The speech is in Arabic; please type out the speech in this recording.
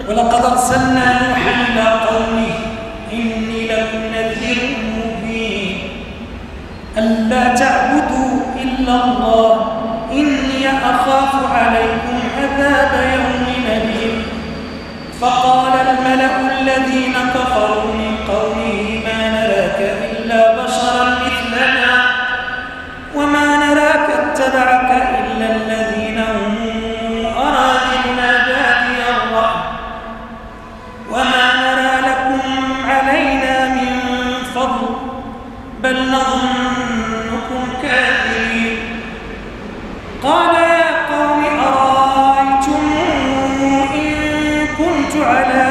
ولقد أرسلنا نوحا إلى قومه إني لكم نذير مبين ألا تعبدوا إلا الله إني أخاف عليكم عذاب يوم أليم. فقال الملأ الذين كفروا من قومه ما نراك إلا بشرا مثلنا وما نراك اتبعك إلا الذين هم أراذلنا بادي الرأي وما نرى لكم علينا من فضل بل نظنكم كاذبين. قال يا قوم أرأيتم إن كنت على